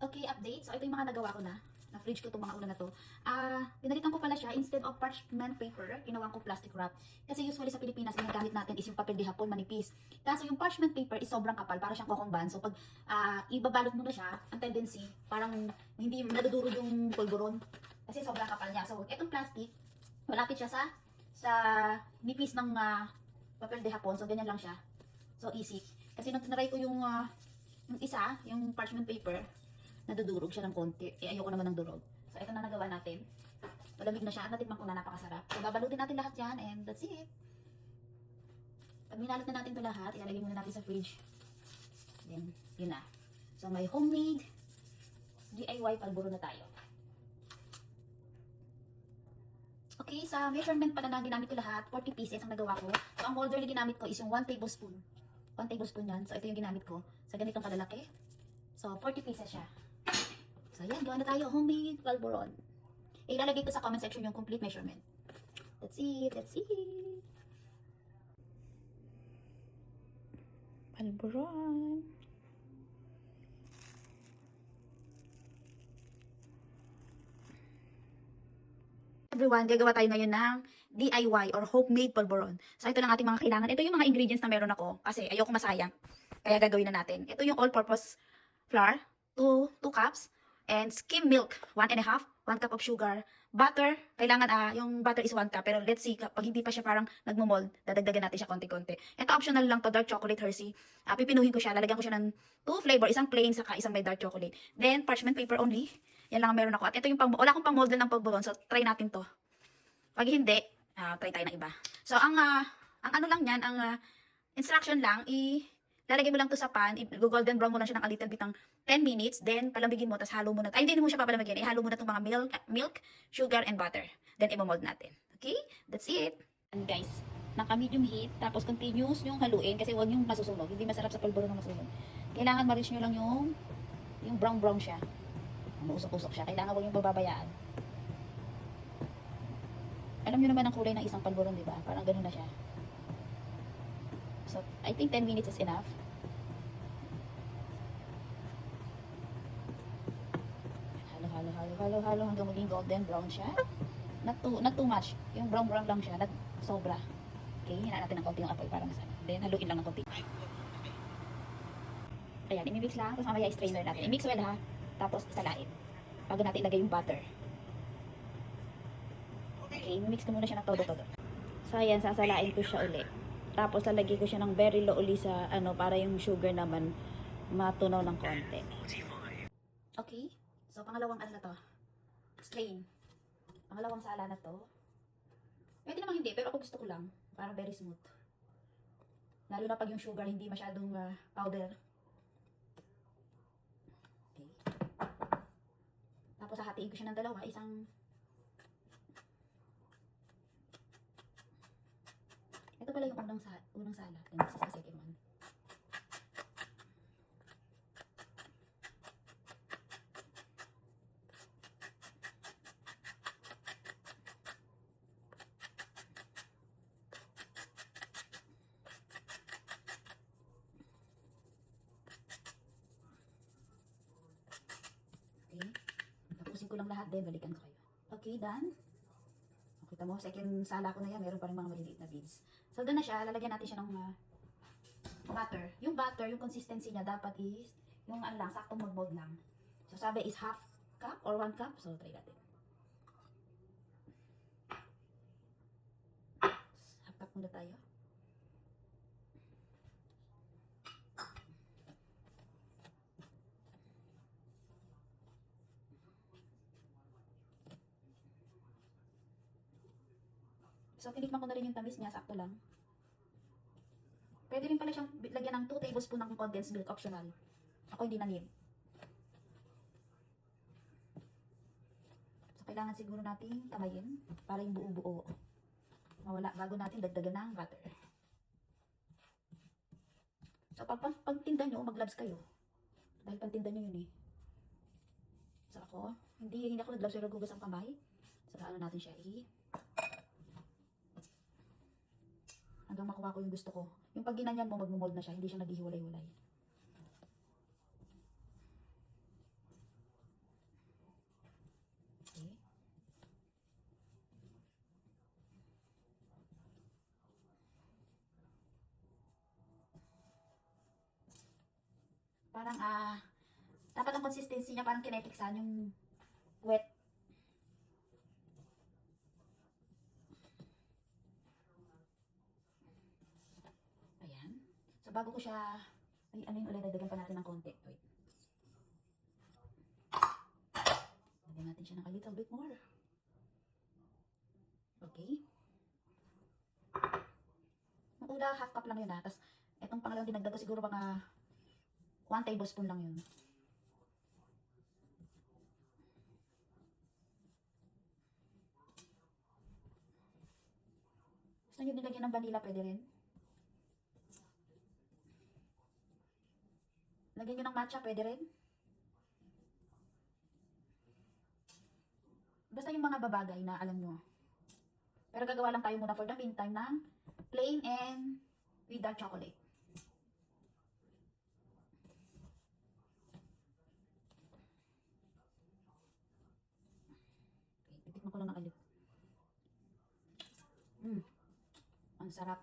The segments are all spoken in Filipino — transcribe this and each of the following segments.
Okay, update. So, ito yung mga nagawa ko na. Na-fridge ko itong mga ulo na to. Pinalitan ko pala siya, instead of parchment paper, ginawa ko plastic wrap. Kasi usually sa Pilipinas, ginagamit natin is yung papel de hapon, manipis. Kaso yung parchment paper is sobrang kapal, para siyang kokomban. So, pag ibabalot mo na siya, ang tendency, parang hindi nadudurog yung pulburon. Kasi sobrang kapal niya. So, itong plastic, malapit siya sa nipis ng papel de hapon. So, ganyan lang siya. So, easy. Kasi nung tinry ko yung isa, yung parchment paper, nadudurog siya ng konti. Ayoko naman ng durog. So, ito na nagawa natin. Malamig na siya at natikman ko na napakasarap. So, babalutin natin lahat yan and that's it. Pag minalot na natin ito lahat, ilalagay muna natin sa fridge. Then, yun na. So, may homemade DIY palburo na tayo. Okay, sa measurement pala na ginamit ko lahat, 40 pieces ang nagawa ko. So, ang molder na ginamit ko is yung 1 tablespoon. 1 tablespoon yan. So, ito yung ginamit ko. Sa ganitong kalalaki. So, 40 pieces siya. So, yan. Gawa na tayo. Homemade palboron. Ilalagay ko sa comment section yung complete measurement. That's it. That's it. Palboron. Everyone, gagawa tayo ngayon ng DIY or homemade polvoron. So, ito lang ating mga kailangan. Ito yung mga ingredients na meron ako kasi ayoko masayang. Kaya gagawin na natin. Ito yung all-purpose flour, 2 cups, and skim milk, 1 and a half, 1 cup of sugar, butter, kailangan yung butter is 1 cup, pero let's see, pag hindi pa siya parang nagmumold, dadagdagan natin siya konti-konti. Ito optional lang to, dark chocolate Hershey. Pipinuhin ko siya, lalagyan ko siya ng 2 flavor, isang plain, saka isang may dark chocolate. Then, parchment paper only. Yan lang ang meron ako. At ito yung wala akong pang-mold ng polvoron, so try natin to. Pag hindi, try tayo ng iba. So, ang ano lang yan, instruction lang, lalagay mo lang to sa pan, i-golden brown mo lang siya ng a little bit ng 10 minutes, then palamigin mo, tapos halo mo na. Ay, hindi mo siya papalamigin, ihalo mo na itong mga milk, sugar, and butter. Then, i-mold natin. Okay? That's it. And guys, naka-medium heat, tapos continuous yung haluin, kasi huwag yung masusunog. Hindi masarap sa polvoron na masusunog. Kailangan ma-reach nyo lang yung brown-brown siya. Mausok-usok siya. Kailangan huwag yung bababayaan. Alam nyo naman ang kulay ng isang polvoron, di ba? Parang ganun na siya. So, I think 10 minutes is enough. Halo hanggang maging golden brown siya. Not too much. Yung brown lang siya, not sobra. Okay, hinaan natin ng konti yung apoy para masarap. Then, haluin lang ng konti. Ayan, i-mix lang. Tapos mamaya i-strainer natin. I-mix well ha. Tapos isalain. Bago natin ilagay yung butter. Okay, i-mix ko muna siya ng todo-todo. So, ayan, sasalain ko siya ulit. Tapos, lalagay ko siya ng very low uli sa, para yung sugar naman matunaw ng konti. Okay. So, pangalawang ano na to? Strain. Pangalawang sala na to. Pwede namang hindi, pero ako gusto ko lang. Para very smooth. Lalo na pag yung sugar hindi masyadong powder. Okay. Tapos, hahatiin ko siya ng dalawa. Ito pala yung unang sala. Then, this is the second one. Okay. Tapusin ko lang lahat, then balikan ko kayo. Okay, done. Kita mo, second sala ko na yan, meron pa rin mga maliliit na beads. So, doon na siya, lalagyan natin siya ng butter. Yung butter, yung consistency niya dapat is, yung ano lang, saktong mold lang. So, sabi is half cup or 1 cup. So, try natin. Half cup muna tayo. So, tinikman ko na rin yung tamis niya, sakto lang. Pwede rin pala siyang lagyan ng 2 tablespoon ng condensed milk, optional. Ako hindi na need. So, kailangan siguro natin tamayin para yung buo-buo mawala bago natin dagdagan ng butter. So, pag tinda nyo, mag-gloves kayo. Dahil pag tinda nyo yun eh. So, ako, hindi ako nag-gloves pero gugas ang kamay. So, ano natin siya hanggang makuha ko yung gusto ko. Yung pag ginanyan mo, magmumold na siya. Hindi siya naghihiwalay-walay. Parang, dapat ang consistency niya parang kinetic yung wet. Ayan. So, bago ko siya, ay, ano yun ulit, dagdagan pa natin ng konti. Wait. Lagyan natin siya ng a little bit more. Okay. Ang una, half cup lang yun ha. Tapos, itong pangalawang dinagdag ko siguro mga 1 tablespoon lang yun. Gusto nyo nilagyan ng vanilla, pwede rin. Lagyan nyo ng matcha, pwede rin. Basta yung mga babagay na alam nyo. Pero gagawa lang tayo muna for the meantime ng plain and with dark chocolate. Okay, titikman ko lang ng alit. Ang sarap.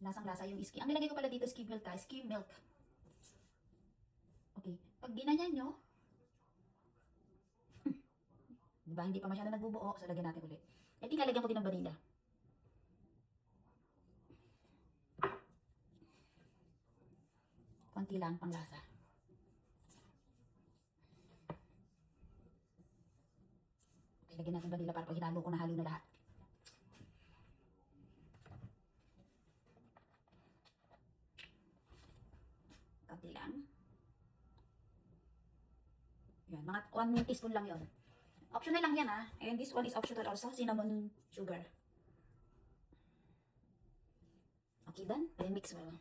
Lasang-lasa yung skim. Ang nilagay ko pala dito, skim milk ka. Skim milk. Okay. Pag ginanyan nyo, diba, hindi pa masyado nagbubuo. So, lagyan natin ulit. I think lalagyan ko din ng vanilla. Konti lang, pang lasa. Okay, lagyan natin vanilla para pag hinalo ko, nahalo na lahat. Konti lang. Yan, mga 1 teaspoon lang yon. Optional lang yan and this one is optional also, cinnamon sugar. Okay, done. Then mix well.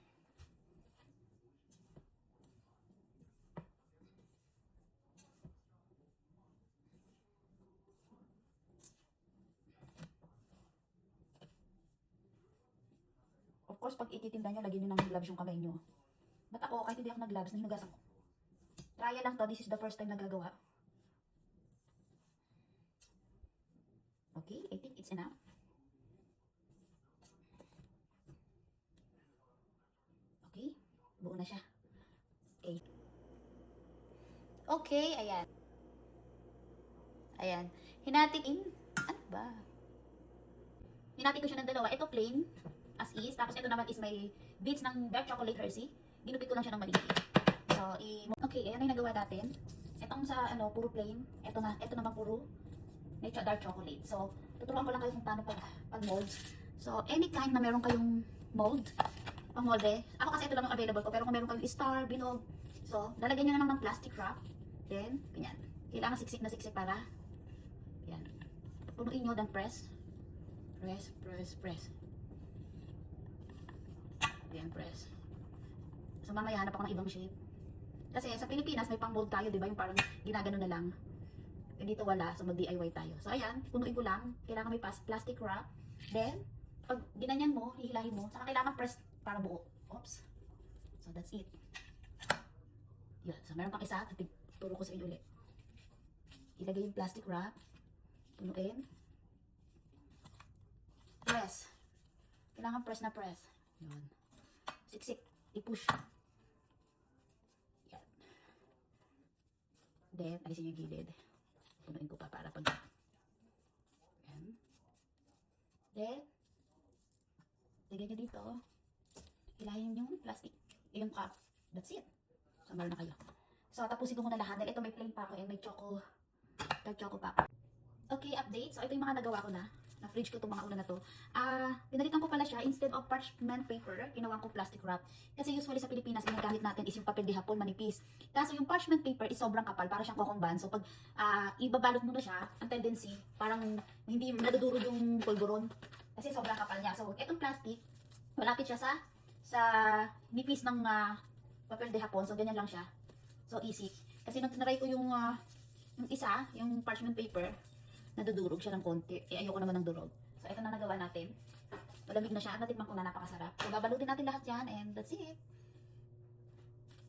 Of course, pag ititinda nyo, lagyan nyo ng gloves yung kamay nyo. But ako, kahit hindi ako nag-gloves, nahinugasan ko. Trial lang to. This is the first time nagagawa. Okay, I think it's enough. Okay, buo na siya. Okay. Okay, ayan. Ayan. Hinati in, ano ba? Hinati ko siya ng dalawa. Ito plain, as is. Tapos ito naman is may bits ng dark chocolate Hershey. Ginupit ko lang siya ng maliit. So, okay, ayan yung nagawa natin. Itong sa, puro plain. Ito naman puro dark chocolate. So, tuturuan ko lang kayo kung paano pag-molds. So, any kind na meron kayong mold, pang-molde. Ako kasi ito lang yung available ko. Pero kung meron kayong star, bilog. So, lalagyan nyo na lang ng plastic wrap. Then, ganyan. Kailangan siksik na siksik para, yan. Punuin nyo, then press. Press, press, press. Yan, press. So, mamaya hanap ako ng ibang shape. Kasi sa Pilipinas, may pang-mold tayo, di ba? Yung parang ginagano na lang. Eh, dito wala, so mag-DIY tayo. So, ayan, punuin ko lang. Kailangan may plastic wrap. Then, pag ginanyan mo, hihilahin mo, saka kailangan press para buo. Oops. So, that's it. Yun. So, meron pang isa. Turo ko sa inyo ulit. Ilagay yung plastic wrap. Punuin. Press. Kailangan press na press. Yun. Siksik. I-push. Yan. Then, alisin yung gilid. Punuin ko pa para pag... Yan. Then, lagyan nyo dito. Hilahin yung plastic. Yung cup. That's it. So, meron na kayo. So, tapusin ko muna lahat. Dahil ito may plain pa ako and may dark choco pa ako. Okay, update. So, ito yung mga nagawa ko na. Na-fridge ko itong mga una na to. Pinalitan ko pala siya. Instead of parchment paper, ginawa ko plastic wrap. Kasi usually sa Pilipinas, ang nagamit natin is yung papel de hapon, manipis. Kaso yung parchment paper is sobrang kapal. Para siyang kokongban. So, pag ibabalot mo na siya, ang tendency, parang hindi nadudurog yung polvoron. Kasi sobrang kapal niya. So, itong plastic, malapit siya sa nipis ng papel de hapon. So, ganyan lang siya. So, easy. Kasi nung tinry ko yung isa, yung parchment paper, nadudurog siya ng konti. Ayoko naman ng durog. So, ito na nagawa natin. Malamig na siya. At natikman ko na napakasarap. So, babalutin natin lahat yan. And that's it.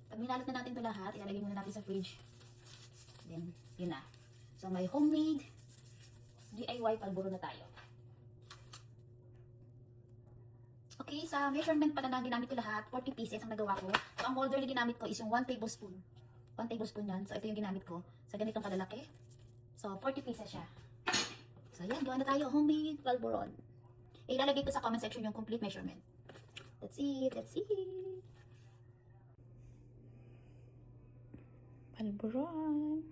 Pag minalot na natin ito lahat, ilalagay muna natin sa fridge. Then, yun na. So, may homemade DIY palburo na tayo. Okay. Okay, sa measurement pala na ginamit ko lahat, 40 pieces ang nagawa ko. So, ang molder na ginamit ko is yung 1 tablespoon. 1 tablespoon yan. So, ito yung ginamit ko sa ganitong kalalaki. So, 40 pieces siya. So, yan. Gawa na tayo. Homemade pulveron. Ilalagay ko sa comment section yung complete measurement. That's it. That's it. Pulveron.